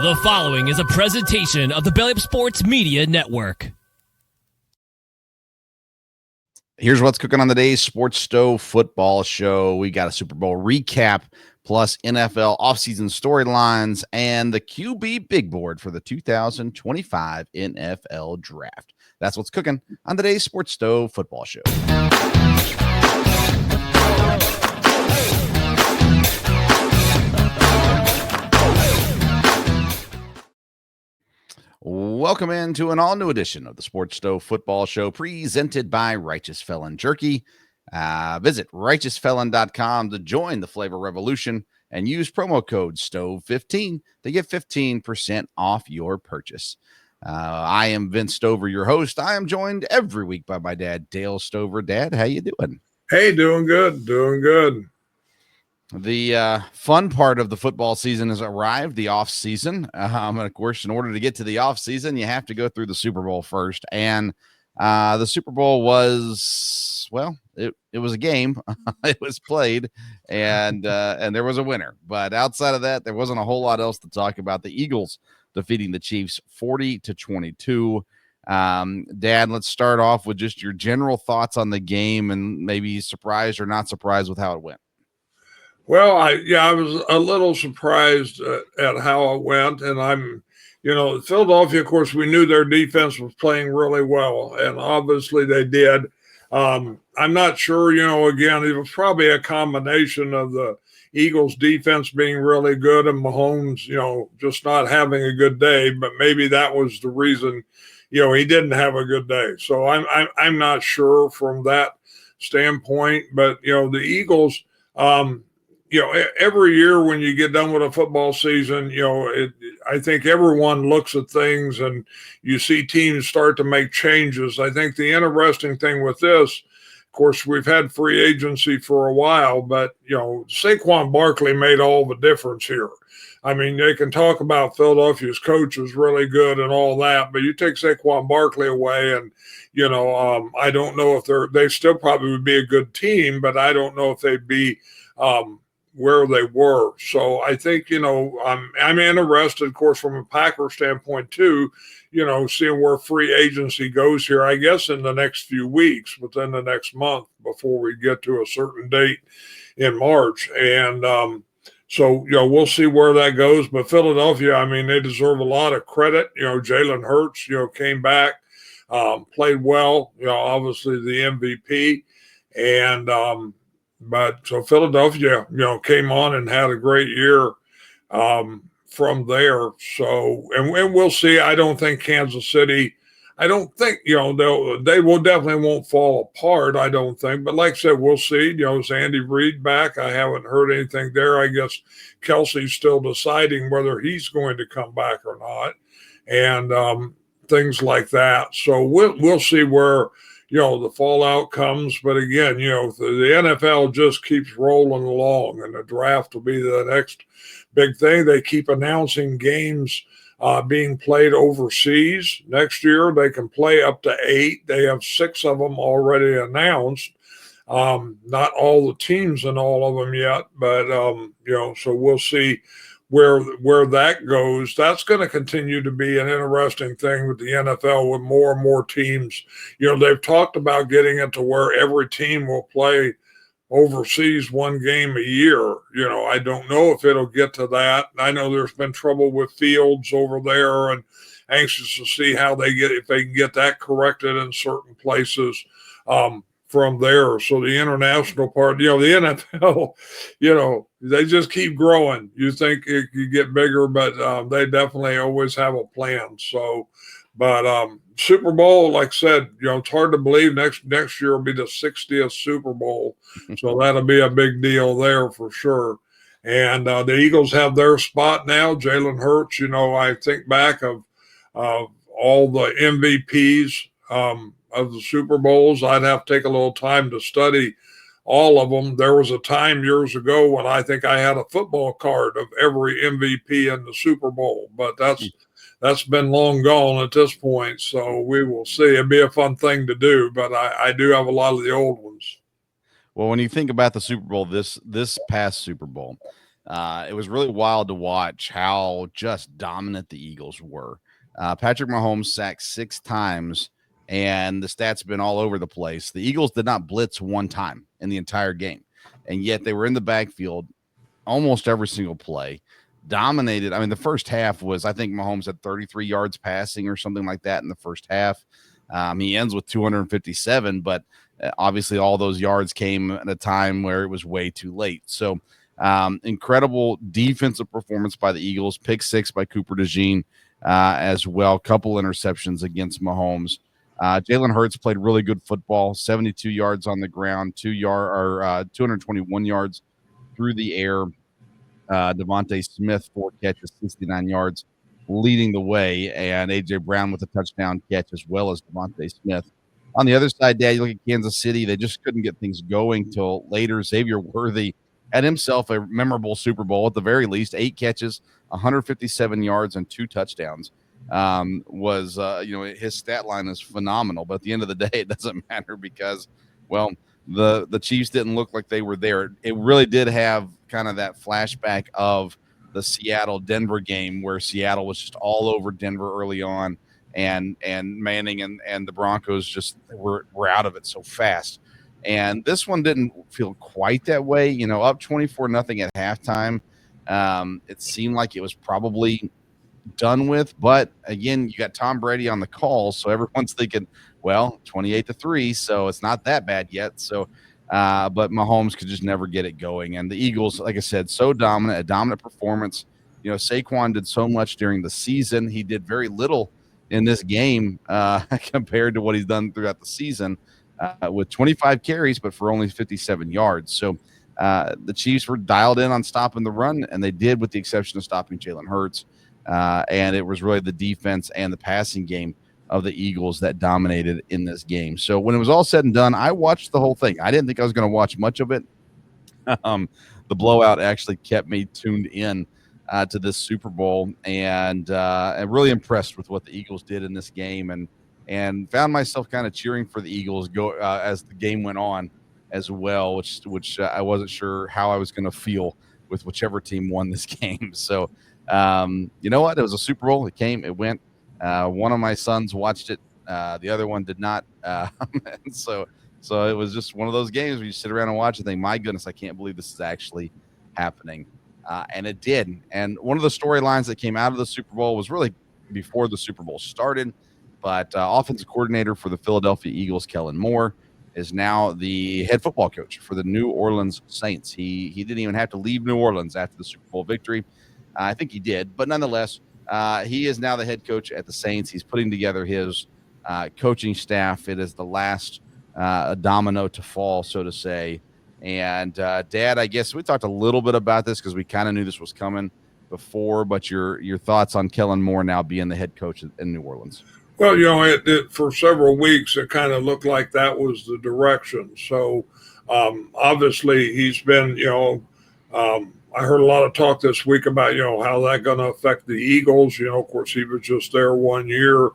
The following is a presentation of the Belly Up Sports Media Network. Here's what's cooking on the day's Sports Stove Football Show. We got a Super Bowl recap, plus NFL offseason storylines, and the QB big board for the 2025 NFL Draft. That's what's cooking on today's Sports Stove Football Show. Welcome into an all-new edition of the Sports Stove Football Show, presented by Righteous Felon Jerky. Visit righteousfelon.com to join the flavor revolution and use promo code STOVE15 to get 15% off your purchase. I am Vince Stover, your host. I am joined every week by my dad, Dale Stover. Dad, how you doing? Hey, doing good, doing good. The fun part of the football season has arrived, the off season. And of course, in order to get to the off season, you have to go through the Super Bowl first. And the Super Bowl was, well, it was a game. It was played, and there was a winner. But outside of that, there wasn't a whole lot else to talk about. The Eagles defeating the Chiefs 40-22. Dad, let's start off with just your general thoughts on the game and maybe surprised or not surprised with how it went. Well, I was a little surprised at how it went, and Philadelphia, of course, we knew their defense was playing really well, and obviously they did. I'm not sure, again, it was probably a combination of the Eagles defense being really good and Mahomes, just not having a good day, but maybe that was the reason, he didn't have a good day. So I'm not sure from that standpoint, but, the Eagles, every year when you get done with a football season, I think everyone looks at things and you see teams start to make changes. I think the interesting thing with this, of course, we've had free agency for a while, but, Saquon Barkley made all the difference here. I mean, they can talk about Philadelphia's coach is really good and all that, but you take Saquon Barkley away and, I don't know if they still probably would be a good team, but I don't know if they'd be where they were. So I think, I'm interested, of course, from a Packer standpoint too, seeing where free agency goes here, I guess in the next few weeks, within the next month before we get to a certain date in March. And so, we'll see where that goes. But Philadelphia, I mean, they deserve a lot of credit. Jalen Hurts, came back, played well, obviously the MVP. And, but so Philadelphia, came on and had a great year from there. So, and we'll see. I don't think Kansas City, they will definitely won't fall apart, I don't think. But like I said, we'll see. Is Andy Reid back? I haven't heard anything there. I guess Kelsey's still deciding whether he's going to come back or not, and things like that. So we'll see where the fallout comes. But again, the NFL just keeps rolling along, and the draft will be the next big thing. They keep announcing games being played overseas. Next year, they can play up to 8. They have 6 of them already announced. Not all the teams in all of them yet, but, so we'll see where that goes. That's going to continue to be an interesting thing with the NFL, with more and more teams. They've talked about getting it to where every team will play overseas one game a year. I don't know if it'll get to that. I know there's been trouble with Fields over there, and anxious to see how if they can get that corrected in certain places from there. So the international part, the NFL, they just keep growing. You think it could get bigger, but they definitely always have a plan. So, but Super Bowl, like I said, it's hard to believe next year will be the 60th Super Bowl. So that'll be a big deal there for sure. And the Eagles have their spot now. Jalen Hurts, I think back of all the MVPs of the Super Bowls. I'd have to take a little time to study all of them. There was a time years ago when I think I had a football card of every MVP in the Super Bowl, but that's been long gone at this point. So we will see. It'd be a fun thing to do, but I do have a lot of the old ones. Well, when you think about the Super Bowl, this past Super Bowl, It was really wild to watch how just dominant the Eagles were. Patrick Mahomes sacked 6 times, and the stats have been all over the place. The Eagles did not blitz one time in the entire game, and yet they were in the backfield almost every single play, dominated. I mean, the first half was, I think Mahomes had 33 yards passing or something like that in the first half. He ends with 257, but obviously all those yards came at a time where it was way too late. So incredible defensive performance by the Eagles, pick 6 by Cooper DeJean as well, couple interceptions against Mahomes. Jalen Hurts played really good football, 72 yards on the ground, 221 yards through the air. Devontae Smith, 4 catches, 69 yards, leading the way, and A.J. Brown with a touchdown catch as well as Devontae Smith. On the other side, Dad, you look at Kansas City, they just couldn't get things going till later. Xavier Worthy had himself a memorable Super Bowl, at the very least, 8 catches, 157 yards, and 2 touchdowns. His stat line is phenomenal, but at the end of the day, it doesn't matter because, well, the Chiefs didn't look like they were there. It really did have kind of that flashback of the Seattle-Denver game where Seattle was just all over Denver early on, and Manning and the Broncos just were out of it so fast. And this one didn't feel quite that way. Up 24-0 at halftime. It seemed like it was probably done with, but again, you got Tom Brady on the call, so everyone's thinking, well, 28-3, so it's not that bad yet. So but Mahomes could just never get it going, and the Eagles, like I said, so dominant, a dominant performance. Saquon did so much during the season. He did very little in this game compared to what he's done throughout the season, with 25 carries but for only 57 yards. So the Chiefs were dialed in on stopping the run, and they did, with the exception of stopping Jalen Hurts. And it was really the defense and the passing game of the Eagles that dominated in this game. So when it was all said and done, I watched the whole thing. I didn't think I was going to watch much of it. The blowout actually kept me tuned in to this Super Bowl, and I'm really impressed with what the Eagles did in this game, and found myself kind of cheering for the Eagles as the game went on as well, which I wasn't sure how I was going to feel with whichever team won this game. So you know what? It was a Super Bowl. It came, it went. One of my sons watched it. The other one did not. And so it was just one of those games where you sit around and watch and think, my goodness, I can't believe this is actually happening. And it did. And one of the storylines that came out of the Super Bowl was really before the Super Bowl started. But offensive coordinator for the Philadelphia Eagles, Kellen Moore, is now the head football coach for the New Orleans Saints. He didn't even have to leave New Orleans after the Super Bowl victory. I think he did, but nonetheless, he is now the head coach at the Saints. He's putting together his coaching staff. It is the last domino to fall, so to say. And Dad, I guess we talked a little bit about this because we kind of knew this was coming before, but your thoughts on Kellen Moore now being the head coach in New Orleans? Well, for several weeks, it kind of looked like that was the direction. So obviously he's been, I heard a lot of talk this week about, how that's going to affect the Eagles. Of course, he was just there 1 year.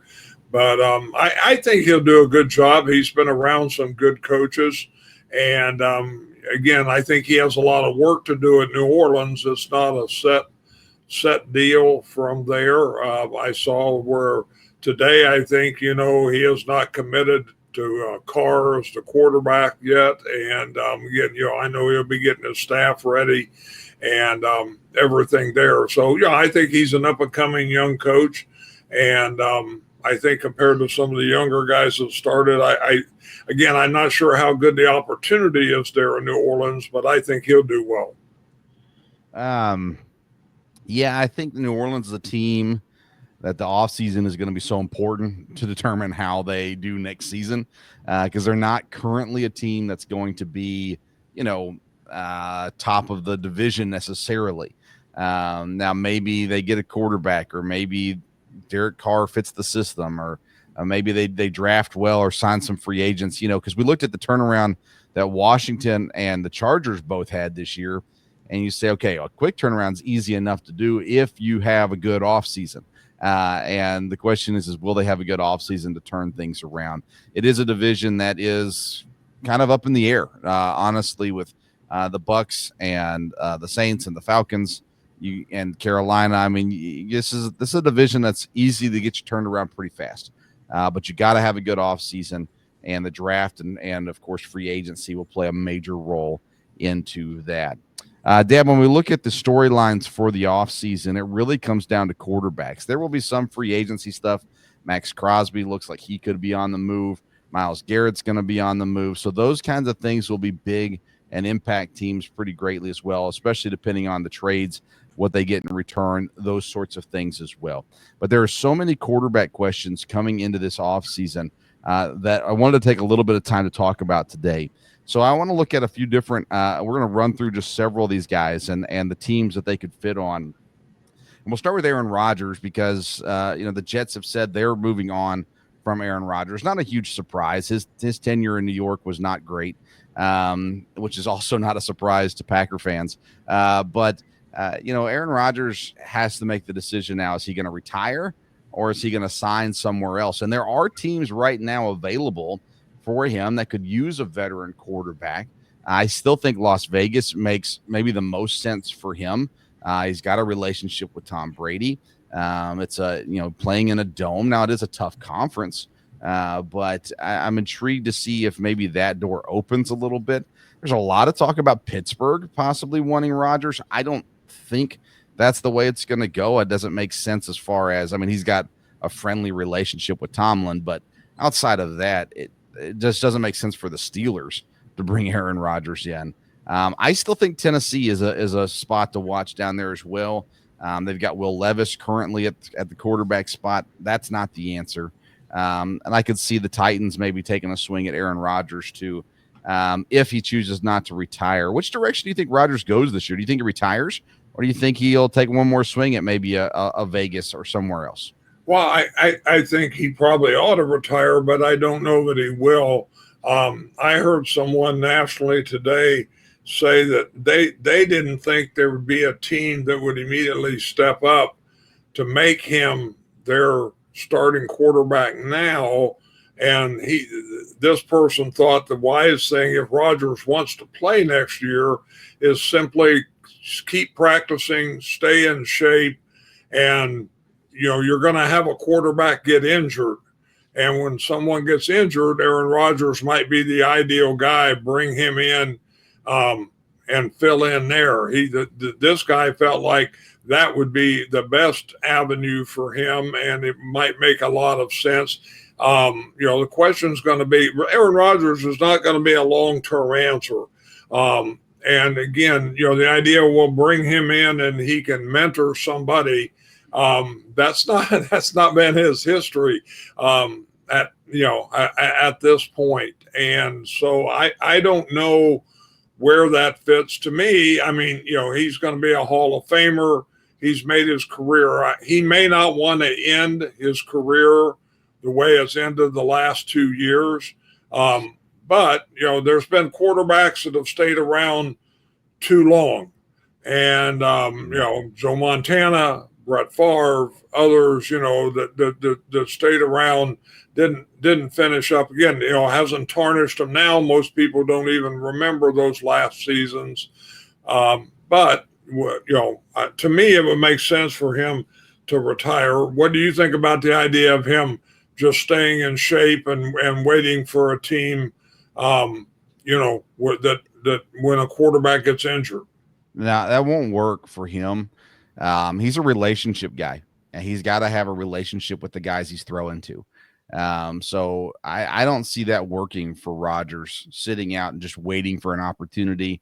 But I think he'll do a good job. He's been around some good coaches. And, again, I think he has a lot of work to do at New Orleans. It's not a set deal from there. I saw where today I think, he is not committed to Carr as the quarterback yet. And, again, I know he'll be getting his staff ready and everything there. So, I think he's an up-and-coming young coach. And I think compared to some of the younger guys that started, I'm not sure how good the opportunity is there in New Orleans, but I think he'll do well. Yeah, I think New Orleans is a team that the offseason is going to be so important to determine how they do next season, because they're not currently a team that's going to be, top of the division necessarily. Now maybe they get a quarterback, or maybe Derek Carr fits the system, or maybe they draft well or sign some free agents, because we looked at the turnaround that Washington and the Chargers both had this year, and you say, okay, a quick turnaround is easy enough to do if you have a good offseason. And the question is will they have a good offseason to turn things around? It is a division that is kind of up in the air, honestly, with the Bucks and the Saints and the Falcons, and Carolina. I mean, this is a division that's easy to get you turned around pretty fast. But you got to have a good offseason, and the draft and of course free agency will play a major role into that. Dad, when we look at the storylines for the offseason, it really comes down to quarterbacks. There will be some free agency stuff. Max Crosby looks like he could be on the move. Myles Garrett's going to be on the move. So those kinds of things will be big and impact teams pretty greatly as well, especially depending on the trades, what they get in return, those sorts of things as well. But there are so many quarterback questions coming into this offseason that I wanted to take a little bit of time to talk about today. So I want to look at a few different we're going to run through just several of these guys and the teams that they could fit on. And we'll start with Aaron Rodgers because, the Jets have said they're moving on from Aaron Rodgers. Not a huge surprise. His tenure in New York was not great, which is also not a surprise to Packer fans. But Aaron Rodgers has to make the decision now. Is he going to retire or is he going to sign somewhere else? And there are teams right now available for him that could use a veteran quarterback. I still think Las Vegas makes maybe the most sense for him. He's got a relationship with Tom Brady. It's playing in a dome. Now it is a tough conference, but I'm intrigued to see if maybe that door opens a little bit. There's a lot of talk about Pittsburgh possibly wanting Rodgers. I don't think that's the way it's going to go. It doesn't make sense as far as, he's got a friendly relationship with Tomlin, but outside of that, it just doesn't make sense for the Steelers to bring Aaron Rodgers in. I still think Tennessee is a spot to watch down there as well. They've got Will Levis currently at the quarterback spot. That's not the answer. And I could see the Titans maybe taking a swing at Aaron Rodgers too, if he chooses not to retire. Which direction do you think Rodgers goes this year? Do you think he retires, or do you think he'll take one more swing at maybe a Vegas or somewhere else? Well, I think he probably ought to retire, but I don't know that he will. I heard someone nationally today say that they didn't think there would be a team that would immediately step up to make him their starting quarterback now. And this person thought the wise thing, if Rodgers wants to play next year, is simply keep practicing, stay in shape, and you're going to have a quarterback get injured. And when someone gets injured, Aaron Rodgers might be the ideal guy. Bring him in and fill in there. This guy felt like that would be the best avenue for him, and it might make a lot of sense. The question's going to be, Aaron Rodgers is not going to be a long-term answer. And again, the idea we'll bring him in and he can mentor somebody. That's not been his history at this point. And so I don't know where that fits. To me, he's going to be a Hall of Famer. He's made his career. He may not want to end his career the way it's ended the last 2 years. But there's been quarterbacks that have stayed around too long. And, Joe Montana, Brett Favre, others, that stayed around, didn't finish up. Again, hasn't tarnished them now. Most people don't even remember those last seasons. But, to me, it would make sense for him to retire. What do you think about the idea of him just staying in shape and waiting for a team, that when a quarterback gets injured? Now, that won't work for him. He's a relationship guy, and he's got to have a relationship with the guys he's throwing to. So I don't see that working for Rodgers, sitting out and just waiting for an opportunity.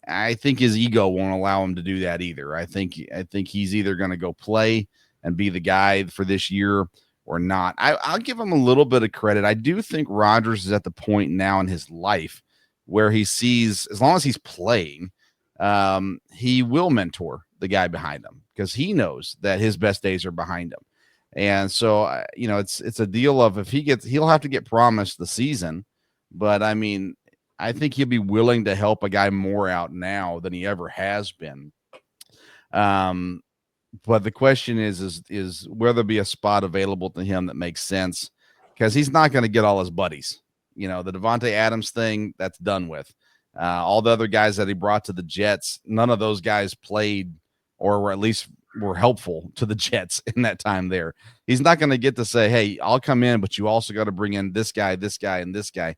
I think his ego won't allow him to do that either. I think he's either going to go play and be the guy for this year or not. I'll give him a little bit of credit. I do think Rodgers is at the point now in his life where he sees, as long as he's playing, he will mentor the guy behind him because he knows that his best days are behind him. And so, it's a deal of if he'll have to get promised the season, but I think he'll be willing to help a guy more out now than he ever has been. But the question is will there be a spot available to him that makes sense? Because he's not going to get all his buddies. The Devontae Adams thing, that's done with. All the other guys that he brought to the Jets, none of those guys played or were at least were helpful to the Jets in that time there. He's not going to get to say, hey, I'll come in, but you also got to bring in this guy, and this guy.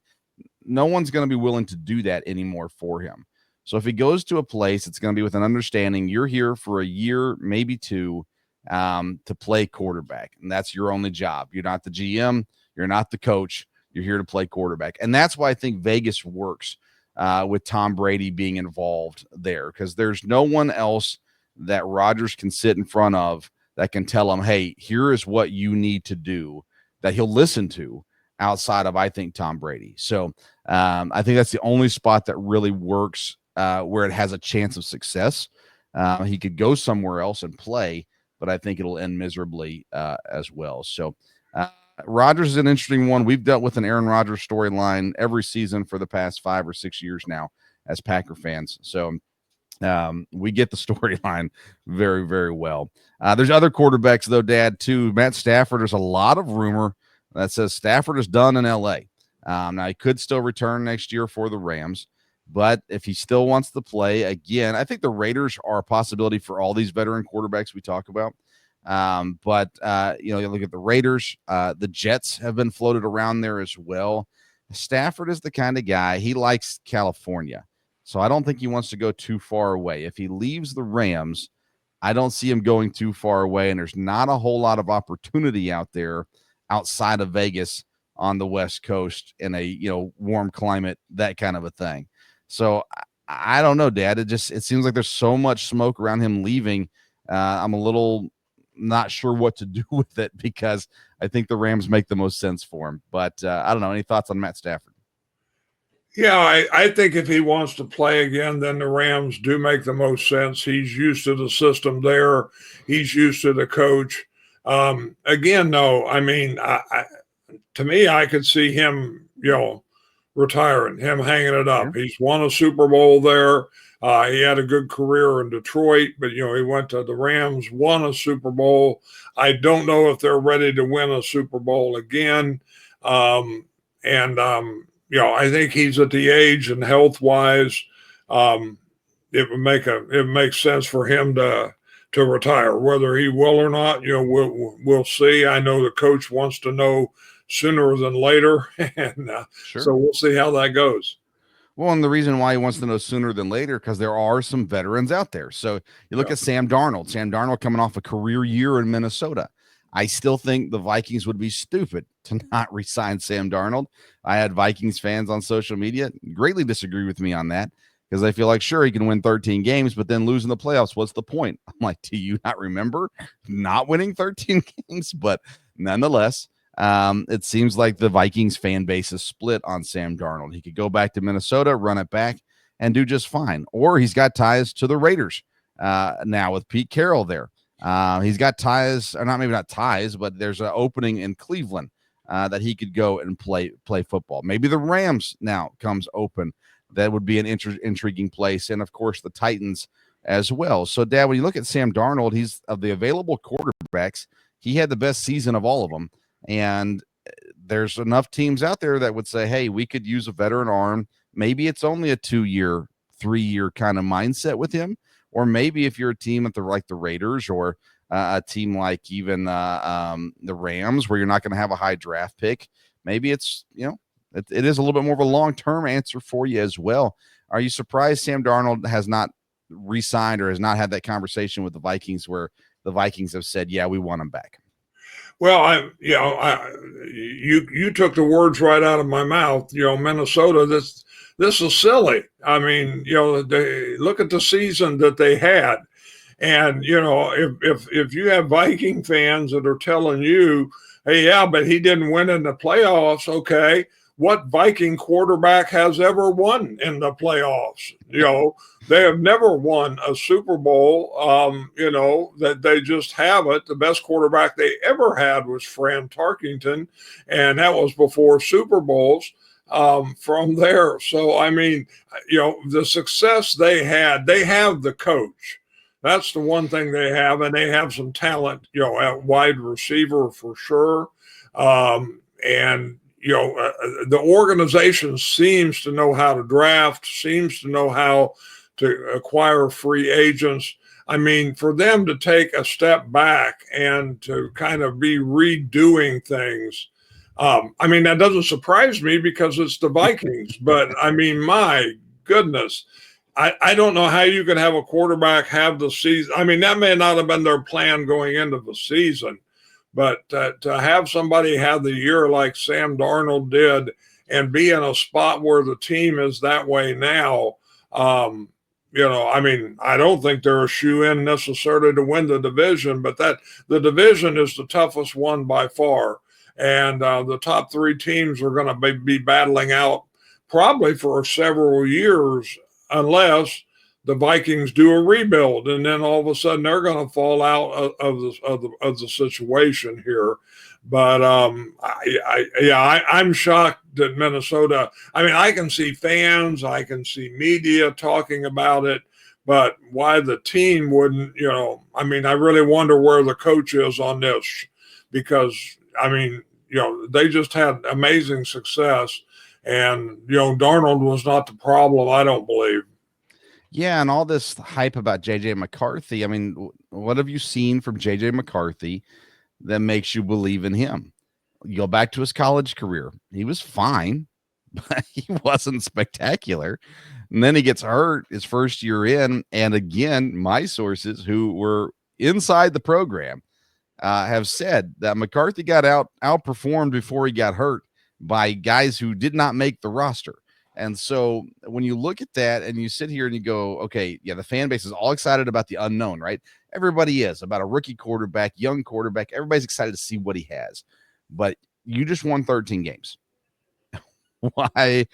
No one's going to be willing to do that anymore for him. So if he goes to a place, it's going to be with an understanding you're here for a year, maybe two, to play quarterback. And that's your only job. You're not the GM. You're not the coach. You're here to play quarterback. And that's why I think Vegas works with Tom Brady being involved there, because there's no one else that Rodgers can sit in front of that can tell him, hey, here is what you need to do, that he'll listen to outside of, I think, Tom Brady. So I think that's the only spot that really works where it has a chance of success. He could go somewhere else and play, but I think it'll end miserably as well. So Rodgers is an interesting one. We've dealt with an Aaron Rodgers storyline every season for the past 5 or 6 years now as Packer fans. So we get the storyline very, very well. There's other quarterbacks, though, Dad, too. Matt Stafford, there's a lot of rumor that says Stafford is done in L.A. Now, he could still return next year for the Rams, but if he still wants to play, again, I think the Raiders are a possibility for all these veteran quarterbacks we talk about. But you look at the Raiders, the Jets have been floated around there as well. Stafford is the kind of guy, he likes California. So I don't think he wants to go too far away. If he leaves the Rams, I don't see him going too far away, and there's not a whole lot of opportunity out there outside of Vegas on the West Coast in a warm climate, that kind of a thing. So I don't know, Dad. It seems like there's so much smoke around him leaving. I'm a little not sure what to do with it, because I think the Rams make the most sense for him. But I don't know. Any thoughts on Matt Stafford? Yeah, I think if he wants to play again, then the Rams do make the most sense. He's used to the system there. He's used to the coach. Again, though, I mean, to me, I could see him, retiring, him hanging it up. Yeah. He's won a Super Bowl there. He had a good career in Detroit, but, he went to the Rams, won a Super Bowl. I don't know if they're ready to win a Super Bowl again. I think he's at the age and health-wise, it would make sense for him to retire. Whether he will or not, we'll see. I know the coach wants to know sooner than later, and Sure. So we'll see how that goes. Well, and the reason why he wants to know sooner than later, because there are some veterans out there. So you look at Sam Darnold. Sam Darnold coming off a career year in Minnesota. I still think the Vikings would be stupid to not re-sign Sam Darnold. I had Vikings fans on social media greatly disagree with me on that, because I feel like, sure, he can win 13 games, but then lose in the playoffs. What's the point? I'm like, do you not remember not winning 13 games? But nonetheless, it seems like the Vikings fan base is split on Sam Darnold. He could go back to Minnesota, run it back, and do just fine. Or he's got ties to the Raiders now with Pete Carroll there. He's got ties, or maybe not ties, but there's an opening in Cleveland that he could go and play football. Maybe the Rams now comes open. That would be an intriguing place. And, of course, the Titans as well. So, Dad, when you look at Sam Darnold, he's of the available quarterbacks, he had the best season of all of them. And there's enough teams out there that would say, hey, we could use a veteran arm. Maybe it's only a 2-year, 3-year kind of mindset with him. Or maybe if you're a team like the Raiders, or a team like even the Rams, where you're not going to have a high draft pick, maybe it's, it is a little bit more of a long-term answer for you as well. Are you surprised Sam Darnold has not re-signed or has not had that conversation with the Vikings, where the Vikings have said, yeah, we want him back? Well, you took the words right out of my mouth. Minnesota, this is silly. I mean, they look at the season that they had, and if you have Viking fans that are telling you, hey, yeah, but he didn't win in the playoffs. Okay, what Viking quarterback has ever won in the playoffs? They have never won a Super Bowl, that they just haven't. The best quarterback they ever had was Fran Tarkenton, and that was before Super Bowls from there. So, I mean, the success they had, they have the coach. That's the one thing they have, and they have some talent, at wide receiver for sure. And the organization seems to know how to draft, seems to know how to acquire free agents. I mean, for them to take a step back and to kind of be redoing things, I mean, that doesn't surprise me because it's the Vikings. But, I mean, my goodness, I don't know how you can have a quarterback have the season. I mean, that may not have been their plan going into the season. But to have somebody have the year like Sam Darnold did and be in a spot where the team is that way now, I mean, I don't think they're a shoe-in necessarily to win the division, but the division is the toughest one by far. And the top three teams are going to be battling out probably for several years unless the Vikings do a rebuild, and then all of a sudden they're going to fall out of the situation here. But I'm shocked that Minnesota. I mean, I can see fans, I can see media talking about it, but why the team wouldn't? I mean, I really wonder where the coach is on this, because I mean, they just had amazing success, and Darnold was not the problem. I don't believe. Yeah, and all this hype about J.J. McCarthy. I mean, what have you seen from J.J. McCarthy that makes you believe in him? You go back to his college career. He was fine, but he wasn't spectacular. And then he gets hurt his first year in. And again, my sources who were inside the program have said that McCarthy got outperformed before he got hurt by guys who did not make the roster. And so when you look at that and you sit here and you go, okay, yeah, the fan base is all excited about the unknown, right? Everybody is about a rookie quarterback, young quarterback. Everybody's excited to see what he has. But you just won 13 games. Why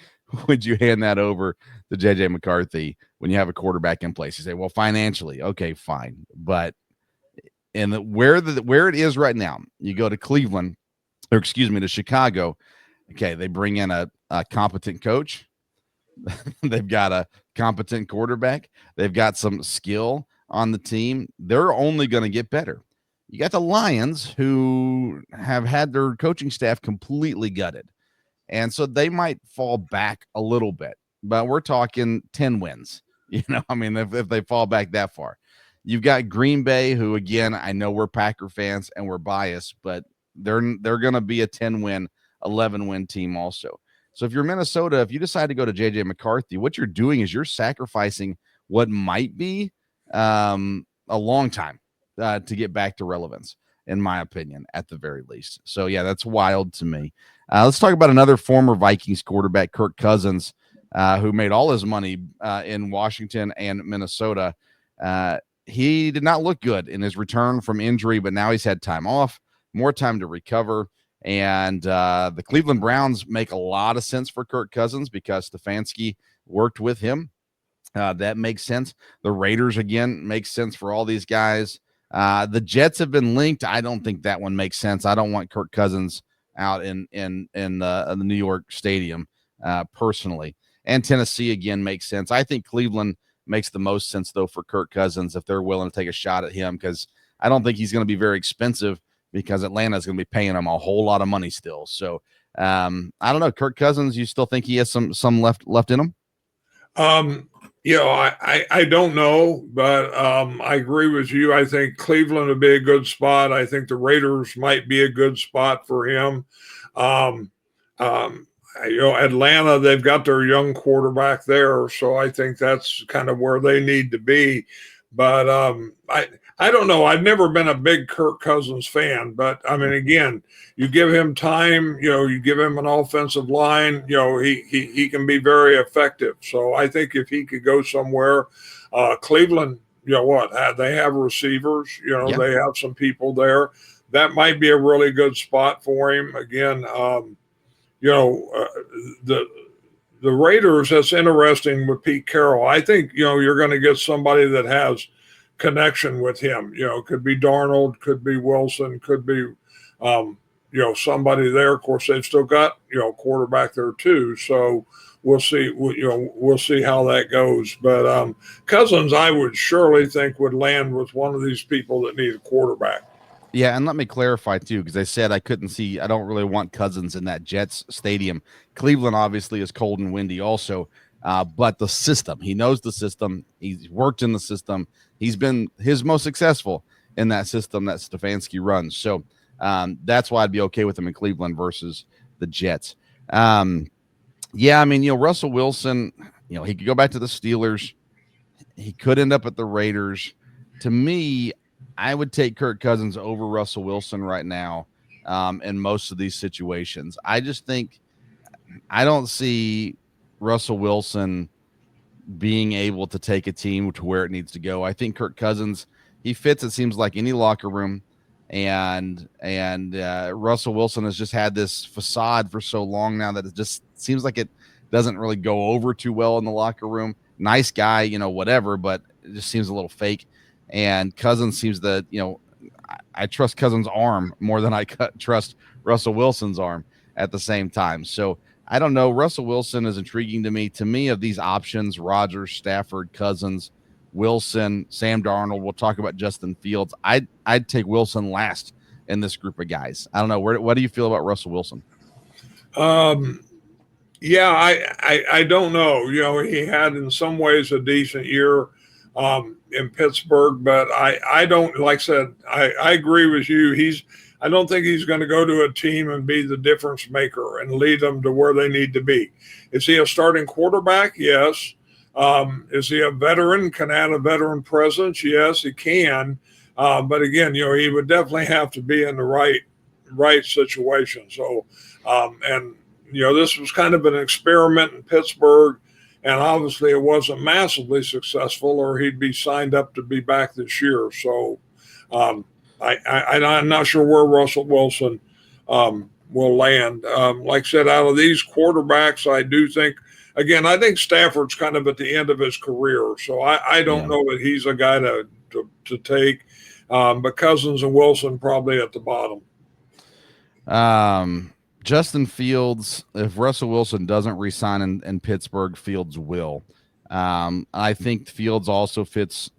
would you hand that over to J.J. McCarthy when you have a quarterback in place? You say, well, financially, okay, fine. But where it is right now, you go to Cleveland, or excuse me, to Chicago. Okay, they bring in a competent coach. They've got a competent quarterback. They've got some skill on the team. They're only going to get better. You got the Lions, who have had their coaching staff completely gutted. And so they might fall back a little bit, but we're talking 10 wins. I mean, if they fall back that far. You've got Green Bay, who, again, I know we're Packer fans and we're biased, but they're going to be a 10-win, 11-win team also. So if you're Minnesota, if you decide to go to J.J. McCarthy, what you're doing is you're sacrificing what might be a long time to get back to relevance, in my opinion, at the very least. So, yeah, that's wild to me. Let's talk about another former Vikings quarterback, Kirk Cousins, who made all his money in Washington and Minnesota. He did not look good in his return from injury, but now he's had time off, more time to recover. And the Cleveland Browns make a lot of sense for Kirk Cousins because Stefanski worked with him. That makes sense. The Raiders, again, makes sense for all these guys. The Jets have been linked. I don't think that one makes sense. I don't want Kirk Cousins out in the New York Stadium personally. And Tennessee, again, makes sense. I think Cleveland makes the most sense, though, for Kirk Cousins if they're willing to take a shot at him, because I don't think he's going to be very expensive, because Atlanta is going to be paying him a whole lot of money still. So I don't know. Kirk Cousins, you still think he has some left in him? I don't know, but I agree with you. I think Cleveland would be a good spot. I think the Raiders might be a good spot for him. Atlanta, they've got their young quarterback there, so I think that's kind of where they need to be. But I don't know. I've never been a big Kirk Cousins fan, but I mean, again, you give him time, you give him an offensive line, he can be very effective. So I think if he could go somewhere, Cleveland, they have receivers, Yeah. They have some people there. That might be a really good spot for him. Again, the Raiders, that's interesting with Pete Carroll. I think, you're going to get somebody that has connection with him. Could be Darnold, could be Wilson, could be, somebody there. Of course, they've still got, quarterback there too. So we'll see, we'll see how that goes. But Cousins, I would surely think, would land with one of these people that need a quarterback. Yeah, and let me clarify too, because I said I don't really want Cousins in that Jets stadium. Cleveland obviously is cold and windy also, but the system, he knows the system. He's worked in the system. He's been his most successful in that system that Stefanski runs. So that's why I'd be okay with him in Cleveland versus the Jets. Yeah, I mean, Russell Wilson, he could go back to the Steelers. He could end up at the Raiders. To me, I would take Kirk Cousins over Russell Wilson right now in most of these situations. I just think I don't see Russell Wilson being able to take a team to where it needs to go. I think Kirk Cousins, he fits, it seems like, any locker room. And Russell Wilson has just had this facade for so long now that it just seems like it doesn't really go over too well in the locker room. Nice guy, whatever, but it just seems a little fake. And Cousins seems to, I trust Cousins' arm more than I trust Russell Wilson's arm at the same time. So I don't know. Russell Wilson is intriguing to me. To me, of these options, Rodgers, Stafford, Cousins, Wilson, Sam Darnold. We'll talk about Justin Fields. I'd take Wilson last in this group of guys. I don't know. What do you feel about Russell Wilson? Yeah, I don't know. He had in some ways a decent year in Pittsburgh, but I don't, like I said, I agree with you. I don't think he's going to go to a team and be the difference maker and lead them to where they need to be. Is he a starting quarterback? Yes. Is he a veteran? Can add a veteran presence? Yes, he can. But again, he would definitely have to be in the right situation. So, and this was kind of an experiment in Pittsburgh, and obviously it wasn't massively successful, or he'd be signed up to be back this year. So, I'm not sure where Russell Wilson will land. Like I said, out of these quarterbacks, I do think, again, I think Stafford's kind of at the end of his career. So I don't know that he's a guy to take. But Cousins and Wilson probably at the bottom. Justin Fields, if Russell Wilson doesn't resign in Pittsburgh, Fields will. I think Fields also fits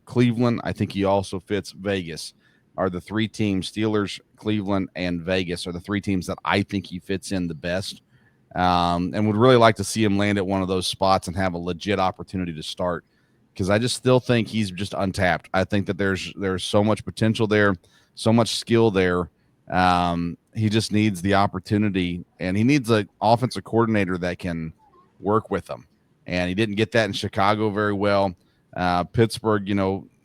Cleveland. I think he also fits Vegas. Are the three teams, Steelers, Cleveland, and Vegas, are the three teams that I think he fits in the best, and would really like to see him land at one of those spots and have a legit opportunity to start, because I just still think he's just untapped. I think that there's so much potential there, so much skill there. He just needs the opportunity, and he needs an offensive coordinator that can work with him, and he didn't get that in Chicago very well. Pittsburgh,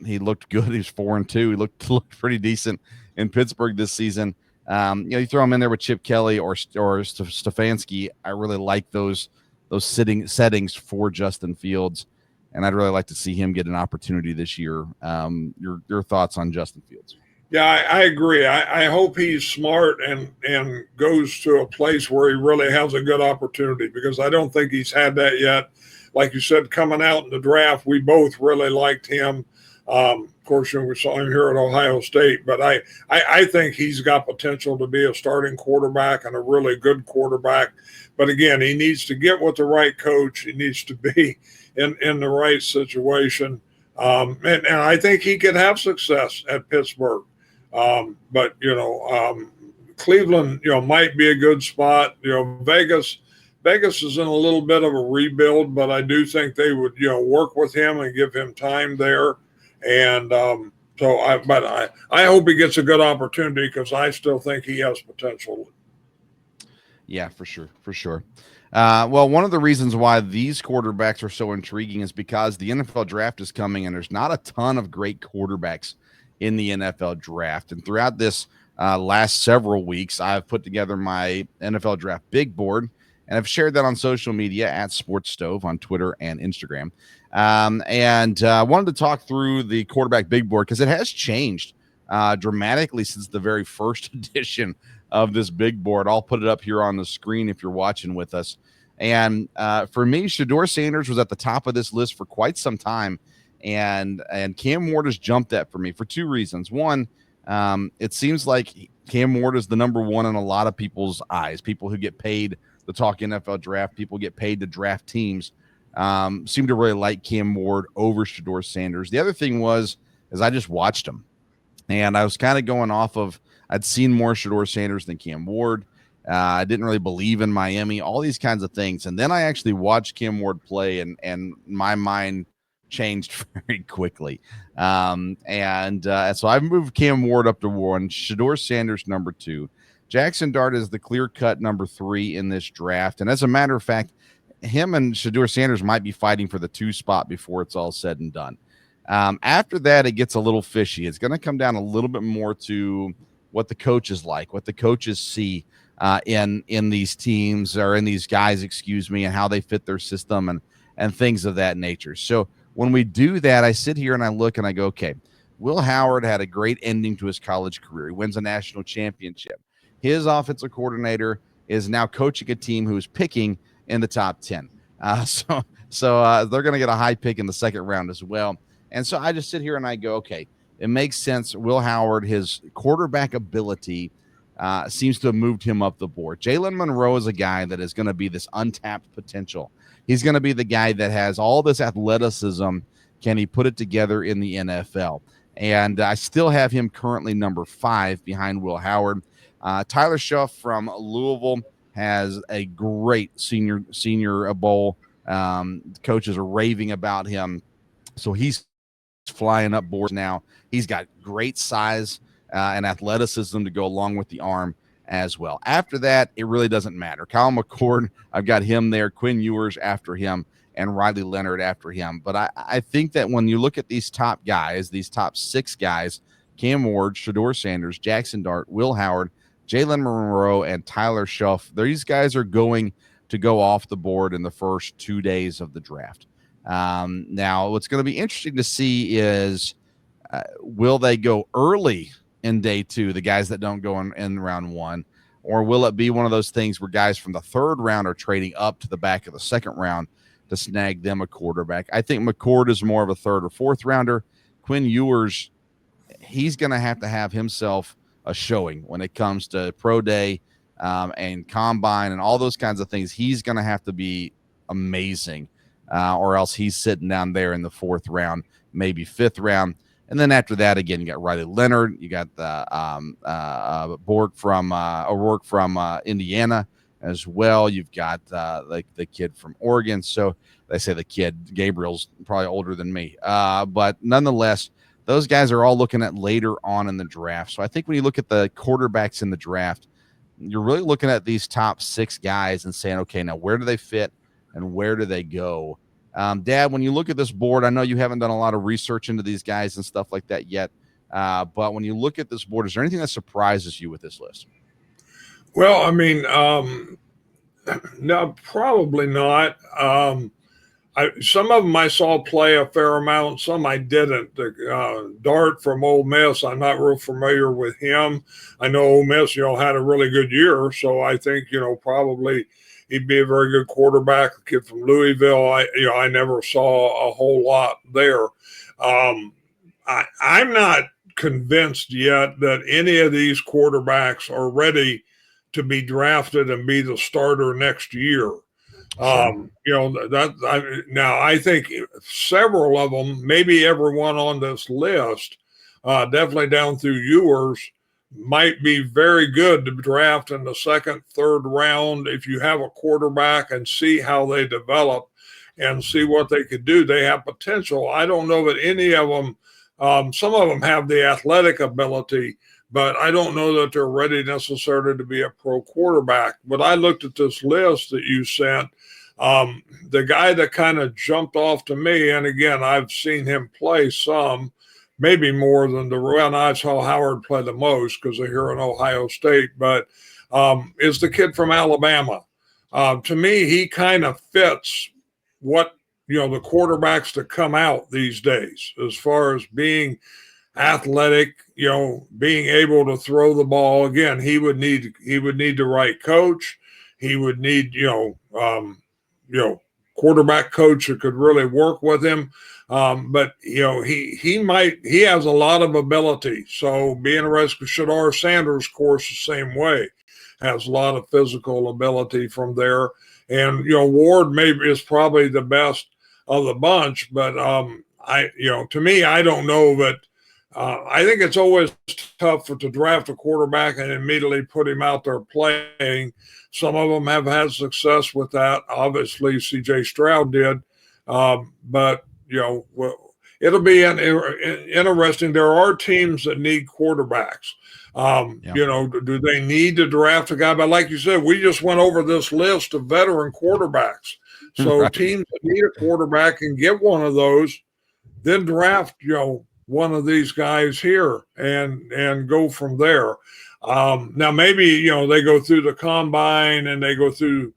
he looked good. He was 4-2. He looked pretty decent in Pittsburgh this season. You throw him in there with Chip Kelly or Stefanski. I really like those settings for Justin Fields, and I'd really like to see him get an opportunity this year. Your thoughts on Justin Fields? Yeah, I agree. I hope he's smart and goes to a place where he really has a good opportunity, because I don't think he's had that yet. Like you said, coming out in the draft, we both really liked him. Of course, we saw him here at Ohio State, but I think he's got potential to be a starting quarterback and a really good quarterback. But again, he needs to get with the right coach. He needs to be in the right situation. And I think he could have success at Pittsburgh. But Cleveland, might be a good spot. Vegas is in a little bit of a rebuild, but I do think they would, work with him and give him time there. And I hope he gets a good opportunity, because I still think he has potential. Yeah, for sure. Well, one of the reasons why these quarterbacks are so intriguing is because the NFL draft is coming, and there's not a ton of great quarterbacks in the NFL draft. And throughout this last several weeks, I've put together my NFL draft big board, and I've shared that on social media at Sports Stove on Twitter and Instagram. And I wanted to talk through the quarterback big board, because it has changed dramatically since the very first edition of this big board. I'll put it up here on the screen if you're watching with us. And for me, Shedeur Sanders was at the top of this list for quite some time. And Cam Ward has jumped that for me for two reasons. One, it seems like Cam Ward is the number one in a lot of people's eyes. People who get paid to talk NFL draft, people get paid to draft teams, seem to really like Cam Ward over Shedeur Sanders. The other thing is I just watched him. And I was kind of going off of, I'd seen more Shedeur Sanders than Cam Ward. I didn't really believe in Miami, all these kinds of things. And then I actually watched Cam Ward play, and my mind changed very quickly. So I've moved Cam Ward up to 1, Shedeur Sanders number 2. Jackson Dart is the clear-cut number 3 in this draft. And as a matter of fact, him and Shedeur Sanders might be fighting for the 2 spot before it's all said and done. After that, it gets a little fishy. It's going to come down a little bit more to what the coaches like, what the coaches see in these teams, or in these guys, excuse me, and how they fit their system and things of that nature. So when we do that, I sit here and I look and I go, okay, Will Howard had a great ending to his college career. He wins a national championship. His offensive coordinator is now coaching a team who's picking in the top 10. So they're going to get a high pick in the second round as well. And so I just sit here and I go, okay, it makes sense. Will Howard, his quarterback ability seems to have moved him up the board. Jalen Monroe is a guy that is going to be this untapped potential. He's going to be the guy that has all this athleticism. Can he put it together in the NFL? And I still have him currently number 5 behind Will Howard. Tyler Shuff from Louisville has a great senior bowl. Coaches are raving about him. So he's flying up boards now. He's got great size and athleticism to go along with the arm as well. After that, it really doesn't matter. Kyle McCord, I've got him there. Quinn Ewers after him, and Riley Leonard after him. But I think that when you look at these top guys, these top 6 guys, Cam Ward, Shedeur Sanders, Jackson Dart, Will Howard, Jalen Monroe, and Tyler Shuff, these guys are going to go off the board in the first 2 days of the draft. Now, what's going to be interesting to see is will they go early in day 2, the guys that don't go in round 1, or will it be one of those things where guys from the 3rd round are trading up to the back of the 2nd round to snag them a quarterback? I think McCord is more of a 3rd or 4th rounder. Quinn Ewers, he's going to have himself a showing when it comes to pro day and combine and all those kinds of things. He's going to have to be amazing, or else he's sitting down there in the 4th round, maybe 5th round. And then after that, again, you got Riley Leonard, you got the Borg from Indiana as well. You've got like the kid from Oregon. So they say the kid, Gabriel's probably older than me, but nonetheless, those guys are all looking at later on in the draft. So I think when you look at the quarterbacks in the draft, you're really looking at these top 6 guys and saying, okay, now where do they fit and where do they go? Dad, when you look at this board, I know you haven't done a lot of research into these guys and stuff like that yet, but when you look at this board, is there anything that surprises you with this list? Well, I mean, no, probably not. Some of them I saw play a fair amount, some I didn't. Dart from Ole Miss, I'm not real familiar with him. I know Ole Miss, had a really good year, so I think, probably he'd be a very good quarterback. The kid from Louisville, I never saw a whole lot there. I'm not convinced yet that any of these quarterbacks are ready to be drafted and be the starter next year. Now I think several of them, maybe everyone on this list, definitely down through Ewers, might be very good to draft in the 2nd, 3rd round if you have a quarterback and see how they develop and see what they could do. They have potential. I don't know that any of them, some of them have the athletic ability, but I don't know that they're ready necessarily to be a pro quarterback. But I looked at this list that you sent. The guy that kind of jumped off to me, and again, I've seen him play some, maybe more than I saw Howard play the most because they're here in Ohio State, but is the kid from Alabama. To me, he kind of fits what, the quarterbacks to come out these days as far as being athletic, being able to throw the ball. Again, he would need the right coach. He would need, quarterback coach that could really work with him. But he has a lot of ability. So be interested. Shedeur Sanders, of course, the same way, has a lot of physical ability from there. And, Ward maybe is probably the best of the bunch, but to me, I don't know that I think it's always tough to draft a quarterback and immediately put him out there playing. Some of them have had success with that. Obviously, C.J. Stroud did. But, it'll be interesting. There are teams that need quarterbacks. Do they need to draft a guy? But like you said, we just went over this list of veteran quarterbacks. So Right. teams that need a quarterback and get one of those, then draft, one of these guys here and go from there. Now maybe, they go through the combine and they go through,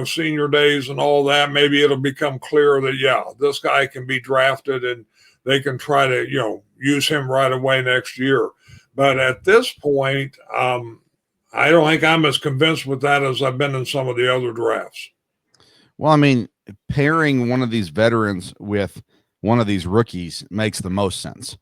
senior days and all that. Maybe it'll become clear that, this guy can be drafted and they can try to, use him right away next year. But at this point, I don't think I'm as convinced with that as I've been in some of the other drafts. Well, I mean, pairing one of these veterans with one of these rookies makes the most sense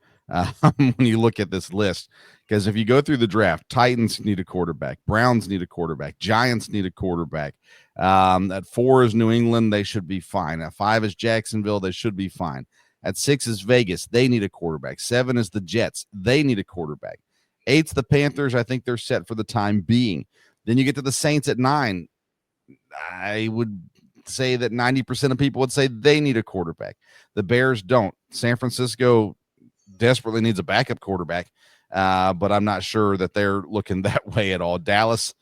when you look at this list. Because if you go through the draft, Titans need a quarterback, Browns need a quarterback, Giants need a quarterback. At 4 is New England, they should be fine. At 5 is Jacksonville, they should be fine. At 6 is Vegas, they need a quarterback. 7 is the Jets, they need a quarterback. 8's the Panthers, I think they're set for the time being. Then you get to the Saints at 9. I would say that 90% of people would say they need a quarterback. The Bears don't. San Francisco desperately needs a backup quarterback, but I'm not sure that they're looking that way at all. Dallas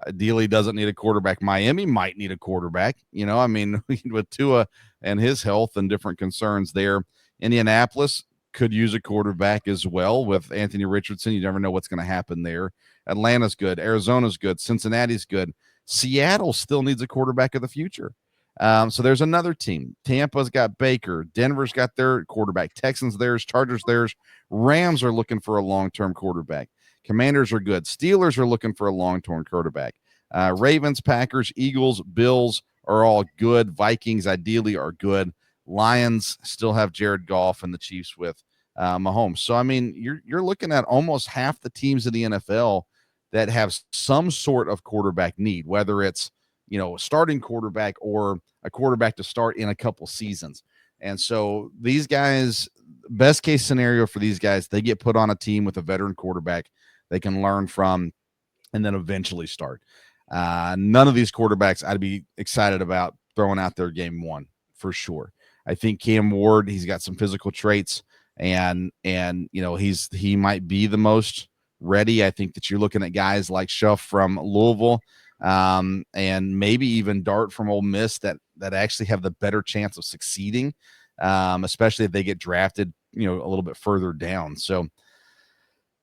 ideally doesn't need a quarterback. Miami might need a quarterback. With Tua and his health and different concerns there. Indianapolis could use a quarterback as well with Anthony Richardson. You never know what's going to happen there. Atlanta's good. Arizona's good. Cincinnati's good. Seattle still needs a quarterback of the future. So there's another team. Tampa's got Baker. Denver's got their quarterback. Texans theirs. Chargers theirs. Rams are looking for a long-term quarterback. Commanders are good. Steelers are looking for a long-term quarterback. Ravens, Packers, Eagles, Bills are all good. Vikings ideally are good. Lions still have Jared Goff and the Chiefs with Mahomes. So, I mean, you're looking at almost half the teams in the NFL that have some sort of quarterback need, whether it's a starting quarterback or a quarterback to start in a couple seasons. And so these guys, best case scenario for these guys, they get put on a team with a veteran quarterback they can learn from and then eventually start. None of these quarterbacks I'd be excited about throwing out there game one for sure. I think Cam Ward, he's got some physical traits and he might be the most ready. I think that you're looking at guys like Schuff from Louisville, and maybe even Dart from Ole Miss that actually have the better chance of succeeding, especially if they get drafted, a little bit further down. So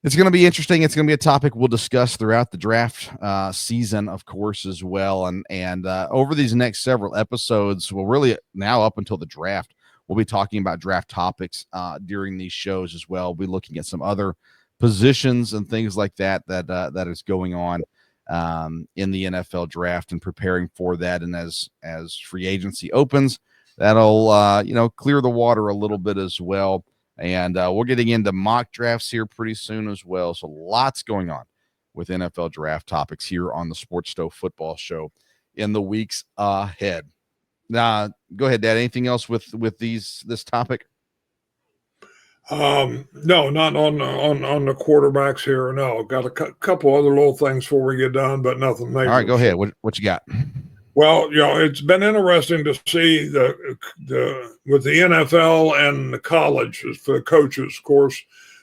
it's going to be interesting. It's going to be a topic we'll discuss throughout the draft season, of course, as well. And over these next several episodes, well, really now up until the draft, we'll be talking about draft topics during these shows as well. We'll be looking at some other positions and things like that is going on in the NFL draft and preparing for that. And as free agency opens, that'll clear the water a little bit as well. And we're getting into mock drafts here pretty soon as well. So lots going on with NFL draft topics here on the Sports Stove Football Show in the weeks ahead. Go ahead, Dad. Anything else with this topic? No, not on the quarterbacks here. No, got a couple other little things before we get done, but nothing major. All right, go ahead. What you got? Well, it's been interesting to see with the NFL and the college for the coaches, of course,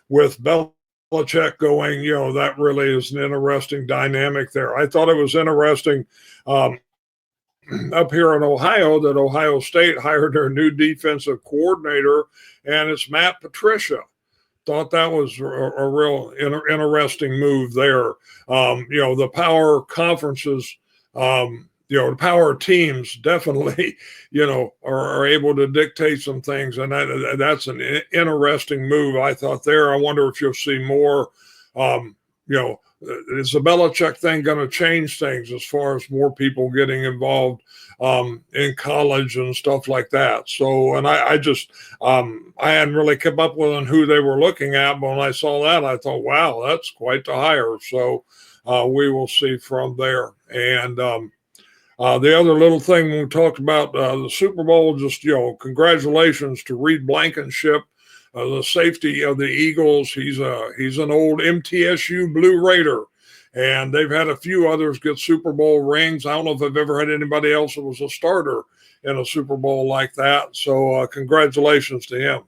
with Belichick going, that really is an interesting dynamic there. I thought it was interesting up here in Ohio that Ohio State hired their new defensive coordinator, and it's Matt Patricia. Thought that was a real interesting move there. The power conferences, the power teams definitely, are able to dictate some things. And that's an interesting move, I thought there. I wonder if you'll see more, is the Belichick thing going to change things as far as more people getting involved in college and stuff like that? So, and I just, I hadn't really kept up with on who they were looking at, but when I saw that, I thought, wow, that's quite the hire. So we will see from there. And the other little thing when we talked about the Super Bowl, just, congratulations to Reed Blankenship. the safety of the Eagles. He's an old MTSU Blue Raider, and they've had a few others get Super Bowl rings. I don't know if I've ever had anybody else that was a starter in a Super Bowl like that. So congratulations to him.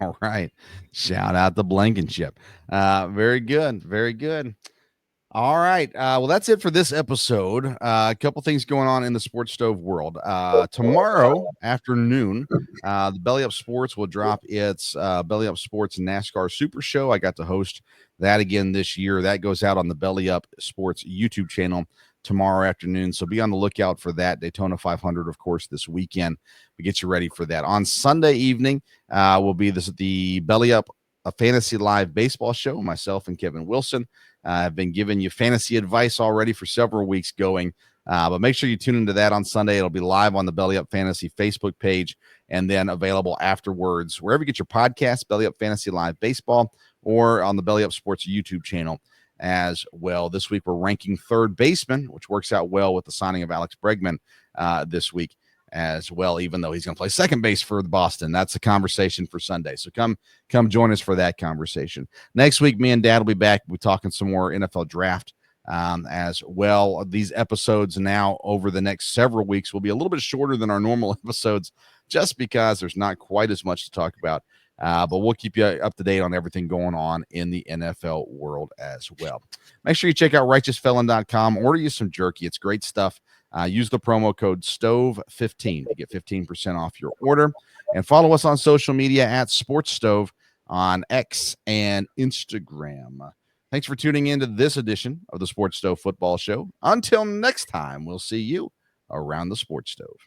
All right. Shout out to Blankenship. Very good. Very good. All right. Well, that's it for this episode. A couple things going on in the Sports Stove world. Tomorrow afternoon, the Belly Up Sports will drop its Belly Up Sports NASCAR Super Show. I got to host that again this year. That goes out on the Belly Up Sports YouTube channel tomorrow afternoon. So be on the lookout for that. Daytona 500, of course, this weekend. We get you ready for that. On Sunday evening, will be the Belly Up a Fantasy Live baseball show. Myself and Kevin Wilson have been giving you fantasy advice already for several weeks going. But make sure you tune into that on Sunday. It'll be live on the Belly Up Fantasy Facebook page and then available afterwards wherever you get your podcasts, Belly Up Fantasy Live Baseball, or on the Belly Up Sports YouTube channel as well. This week, we're ranking third baseman, which works out well with the signing of Alex Bregman this week as well, even though he's going to play second base for the Boston. That's a conversation for Sunday. So come join us for that conversation. Next week, me and Dad will be back. We're talking some more NFL draft as well. These episodes now over the next several weeks will be a little bit shorter than our normal episodes just because there's not quite as much to talk about. But we'll keep you up to date on everything going on in the NFL world as well. Make sure you check out righteousfelon.com. Order you some jerky. It's great stuff. Use the promo code STOVE15 to get 15% off your order. And follow us on social media at Sports Stove on X and Instagram. Thanks for tuning in to this edition of the Sports Stove Football Show. Until next time, we'll see you around the Sports Stove.